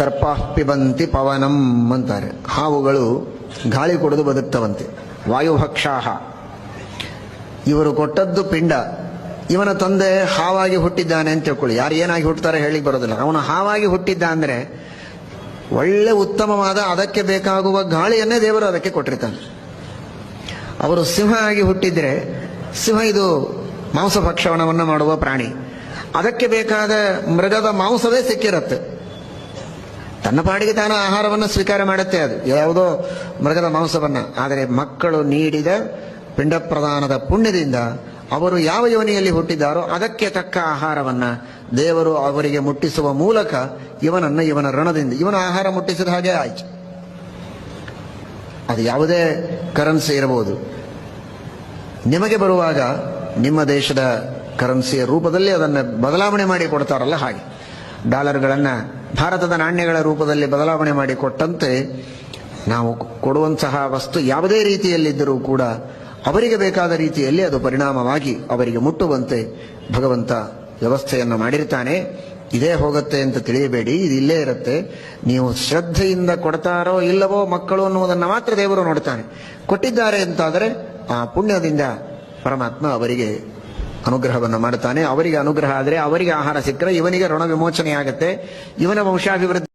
ಸರ್ಪ ಪಿಬಂತಿ ಪವನಂ ಅಂತಾರೆ. ಹಾವುಗಳು ಗಾಳಿ ಕುಡಿದು ಬದುಕ್ತವಂತೆ. ವಾಯುಭಕ್ಷಾಹ. ಇವರು ಕೊಟ್ಟದ್ದು ಪಿಂಡ. ಇವನ ತಂದೆ ಹಾವಾಗಿ ಹುಟ್ಟಿದ್ದಾನೆ ಅಂತ ತಿಳ್ಕೊಳ್ಳಿ. ಯಾರು ಏನಾಗಿ ಹುಟ್ಟುತ್ತಾರೆ ಹೇಳಿಕ್ ಬರೋದಿಲ್ಲ. ಅವನು ಹಾವಾಗಿ ಹುಟ್ಟಿದ್ದ ಅಂದ್ರೆ ಒಳ್ಳೆ ಉತ್ತಮವಾದ ಅದಕ್ಕೆ ಬೇಕಾಗುವ ಗಾಳಿಯನ್ನೇ ದೇವರು ಅದಕ್ಕೆ ಕೊಟ್ಟಿರ್ತಾನೆ. ಅವರು ಸಿಂಹ ಆಗಿ ಹುಟ್ಟಿದ್ರೆ, ಸಿಂಹ ಇದು ಮಾಂಸಭಕ್ಷಣವನ್ನು ಮಾಡುವ ಪ್ರಾಣಿ, ಅದಕ್ಕೆ ಬೇಕಾದ ಮೃಗದ ಮಾಂಸವೇ ಸಿಕ್ಕಿರತ್ತೆ. ತನ್ನ ಪಾಡಿಗೆ ತಾನು ಆಹಾರವನ್ನು ಸ್ವೀಕಾರ ಮಾಡುತ್ತೆ, ಅದು ಯಾವುದೋ ಮೃಗದ ಮಾಂಸವನ್ನ. ಆದರೆ ಮಕ್ಕಳು ನೀಡಿದ ಪಿಂಡ ಪ್ರದಾನದ ಪುಣ್ಯದಿಂದ ಅವರು ಯಾವ ಯೋನಿಯಲ್ಲಿ ಹುಟ್ಟಿದ್ದಾರೋ ಅದಕ್ಕೆ ತಕ್ಕ ಆಹಾರವನ್ನ ದೇವರು ಅವರಿಗೆ ಮುಟ್ಟಿಸುವ ಮೂಲಕ ಇವನ ಋಣದಿಂದ ಇವನ ಆಹಾರ ಮುಟ್ಟಿಸಿದ ಹಾಗೆ ಆಯ್ತು. ಅದು ಯಾವುದೇ ಕರೆನ್ಸಿ ಇರಬಹುದು. ನಿಮಗೆ ಬರುವಾಗ ನಿಮ್ಮ ದೇಶದ ಕರೆನ್ಸಿಯ ರೂಪದಲ್ಲಿ ಅದನ್ನು ಬದಲಾವಣೆ ಮಾಡಿ ಕೊಡ್ತಾರಲ್ಲ, ಹಾಗೆ ಡಾಲರ್ಗಳನ್ನು ಭಾರತದ ನಾಣ್ಯಗಳ ರೂಪದಲ್ಲಿ ಬದಲಾವಣೆ ಮಾಡಿ ಕೊಟ್ಟಂತೆ ನಾವು ಕೊಡುವಂತಹ ವಸ್ತು ಯಾವುದೇ ರೀತಿಯಲ್ಲಿದ್ದರೂ ಕೂಡ ಅವರಿಗೆ ಬೇಕಾದ ರೀತಿಯಲ್ಲಿ ಅದು ಪರಿಣಾಮವಾಗಿ ಅವರಿಗೆ ಮುಟ್ಟುವಂತೆ ಭಗವಂತ ವ್ಯವಸ್ಥೆಯನ್ನು ಮಾಡಿರ್ತಾನೆ. ಇದೇ ಹೋಗುತ್ತೆ ಅಂತ ತಿಳಿಯಬೇಡಿ, ಇದು ಇಲ್ಲೇ ಇರುತ್ತೆ. ನೀವು ಶ್ರದ್ಧೆಯಿಂದ ಕೊಡ್ತಾರೋ ಇಲ್ಲವೋ ಮಕ್ಕಳು ಅನ್ನುವುದನ್ನು ಮಾತ್ರ ದೇವರು ನೋಡ್ತಾನೆ. ಕೊಟ್ಟಿದ್ದಾರೆ ಅಂತಾದರೆ ಆ ಪುಣ್ಯದಿಂದ ಪರಮಾತ್ಮ ಅವರಿಗೆ ಅನುಗ್ರಹವನ್ನು ಮಾಡುತ್ತಾನೆ. ಅವರಿಗೆ ಅನುಗ್ರಹ ಆದರೆ, ಅವರಿಗೆ ಆಹಾರ ಸಿಕ್ಕರೆ ಇವನಿಗೆ ಋಣ ವಿಮೋಚನೆ ಆಗುತ್ತೆ, ಇವನ ವಂಶಾಭಿವೃದ್ಧಿ